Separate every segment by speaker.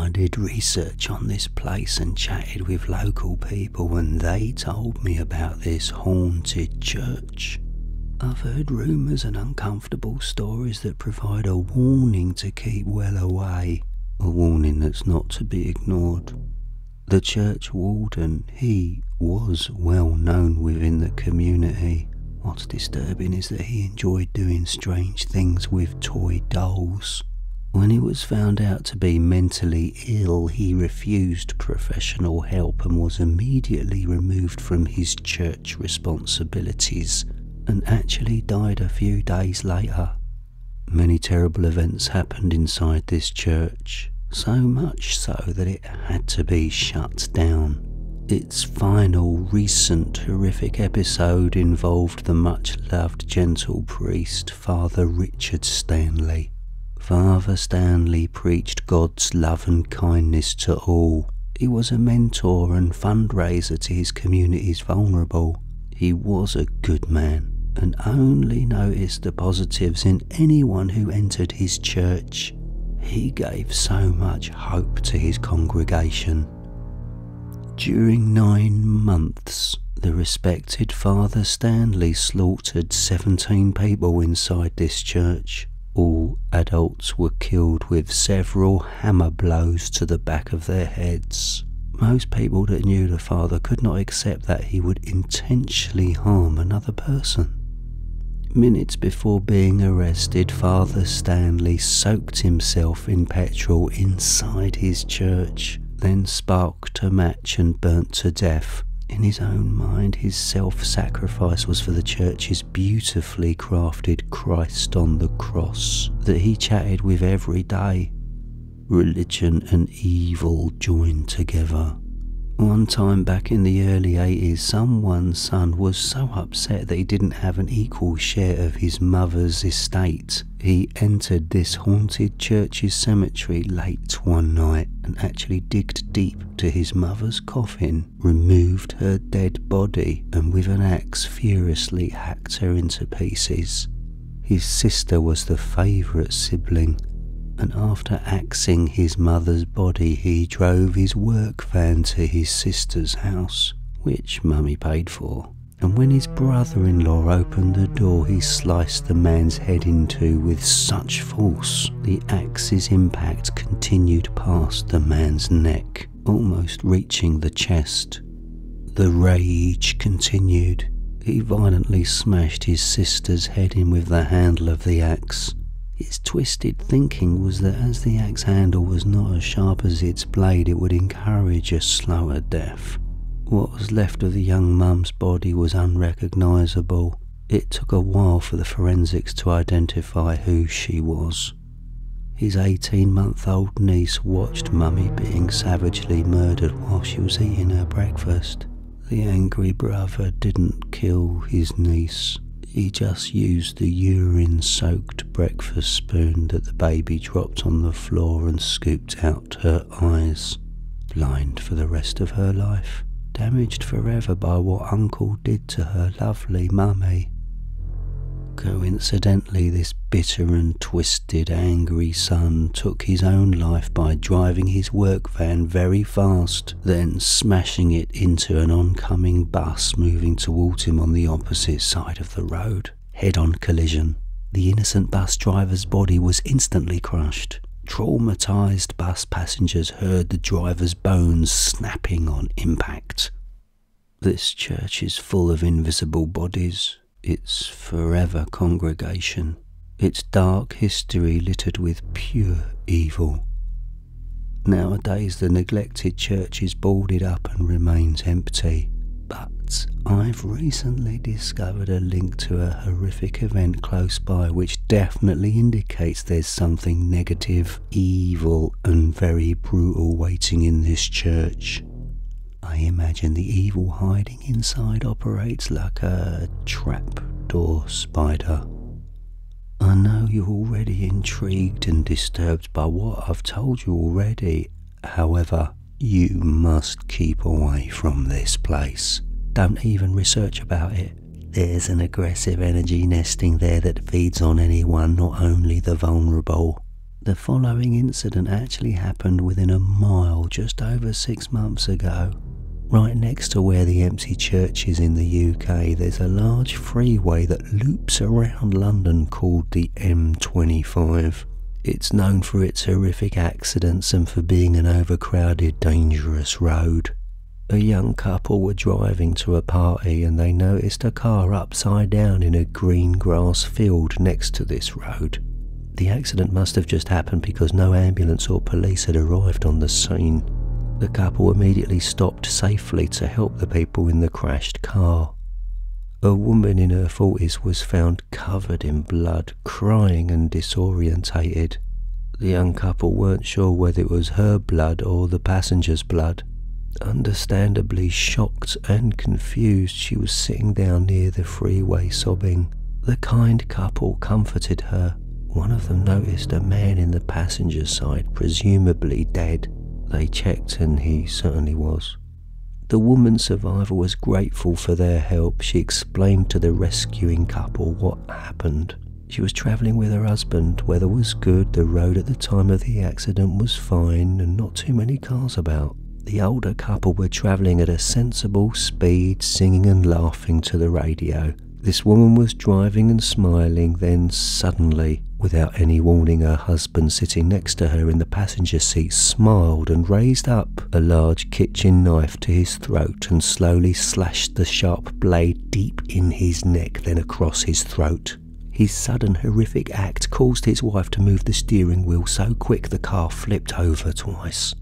Speaker 1: I did research on this place and chatted with local people, and they told me about this haunted church. I've heard rumours and uncomfortable stories that provide a warning to keep well away, a warning that's not to be ignored. The church warden, he was well known within the community. What's disturbing is that he enjoyed doing strange things with toy dolls. When he was found out to be mentally ill, he refused professional help and was immediately removed from his church responsibilities, and actually died a few days later. Many terrible events happened inside this church, so much so that it had to be shut down. Its final recent horrific episode involved the much-loved gentle priest, Father Richard Stanley. Father Stanley preached God's love and kindness to all. He was a mentor and fundraiser to his community's vulnerable. He was a good man, and only noticed the positives in anyone who entered his church. He gave so much hope to his congregation. During 9 months, the respected Father Stanley slaughtered 17 people inside this church. All adults were killed with several hammer blows to the back of their heads. Most people that knew the Father could not accept that he would intentionally harm another person. Minutes before being arrested, Father Stanley soaked himself in petrol inside his church, then sparked a match and burnt to death. In his own mind, his self-sacrifice was for the church's beautifully crafted Christ on the cross that he chatted with every day. Religion and evil joined together. One time back in the early 80s, someone's son was so upset that he didn't have an equal share of his mother's estate. He entered this haunted church's cemetery late one night and actually digged deep to his mother's coffin, removed her dead body, and with an axe furiously hacked her into pieces. His sister was the favourite sibling, and after axing his mother's body, he drove his work van to his sister's house, which Mummy paid for. And when his brother-in-law opened the door, he sliced the man's head in two with such force, the axe's impact continued past the man's neck, almost reaching the chest. The rage continued. He violently smashed his sister's head in with the handle of the axe. His twisted thinking was that as the axe handle was not as sharp as its blade, it would encourage a slower death. What was left of the young mum's body was unrecognisable. It took a while for the forensics to identify who she was. His 18-month-old niece watched Mummy being savagely murdered while she was eating her breakfast. The angry brother didn't kill his niece. He just used the urine-soaked breakfast spoon that the baby dropped on the floor and scooped out her eyes. Blind for the rest of her life, damaged forever by what Uncle did to her lovely mummy. Coincidentally, this bitter and twisted, angry son took his own life by driving his work van very fast, then smashing it into an oncoming bus moving towards him on the opposite side of the road. Head-on collision. The innocent bus driver's body was instantly crushed. Traumatised bus passengers heard the driver's bones snapping on impact. This church is full of invisible bodies. Its forever congregation, its dark history littered with pure evil. Nowadays the neglected church is boarded up and remains empty, but I've recently discovered a link to a horrific event close by which definitely indicates there's something negative, evil and very brutal waiting in this church. I imagine the evil hiding inside operates like a trapdoor spider. I know you're already intrigued and disturbed by what I've told you already. However, you must keep away from this place. Don't even research about it. There's an aggressive energy nesting there that feeds on anyone, not only the vulnerable. The following incident actually happened within a mile just over 6 months ago. Right next to where the empty church is in the UK, there's a large freeway that loops around London called the M25. It's known for its horrific accidents and for being an overcrowded, dangerous road. A young couple were driving to a party and they noticed a car upside down in a green grass field next to this road. The accident must have just happened because no ambulance or police had arrived on the scene. The couple immediately stopped safely to help the people in the crashed car. A woman in her 40s was found covered in blood, crying and disorientated. The young couple weren't sure whether it was her blood or the passenger's blood. Understandably shocked and confused, she was sitting down near the freeway sobbing. The kind couple comforted her. One of them noticed a man in the passenger side, presumably dead. They checked and he certainly was. The woman's survivor was grateful for their help. She explained to the rescuing couple what happened. She was travelling with her husband. Weather was good, the road at the time of the accident was fine and not too many cars about. The older couple were travelling at a sensible speed, singing and laughing to the radio. This woman was driving and smiling, then suddenly, without any warning, her husband sitting next to her in the passenger seat smiled and raised up a large kitchen knife to his throat and slowly slashed the sharp blade deep in his neck, then across his throat. His sudden horrific act caused his wife to move the steering wheel so quick the car flipped over twice.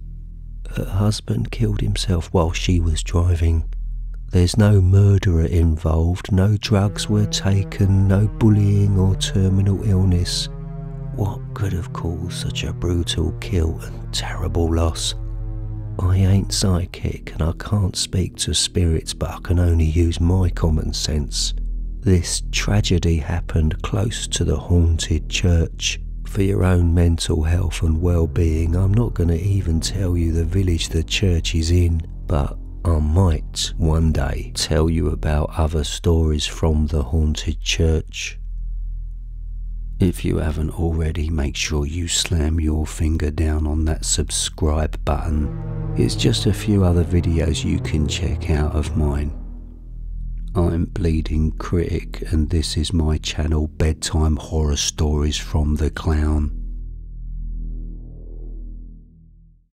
Speaker 1: Her husband killed himself while she was driving. There's no murderer involved, no drugs were taken, no bullying or terminal illness. What could have caused such a brutal kill and terrible loss? I ain't psychic and I can't speak to spirits, but I can only use my common sense. This tragedy happened close to the haunted church. For your own mental health and well-being, I'm not going to even tell you the village the church is in, but I might one day tell you about other stories from the haunted church. If you haven't already, make sure you slam your finger down on that subscribe button. Here's just a few other videos you can check out of mine. I'm Bleeding Critic and this is my channel Bedtime Horror Stories from the Clown.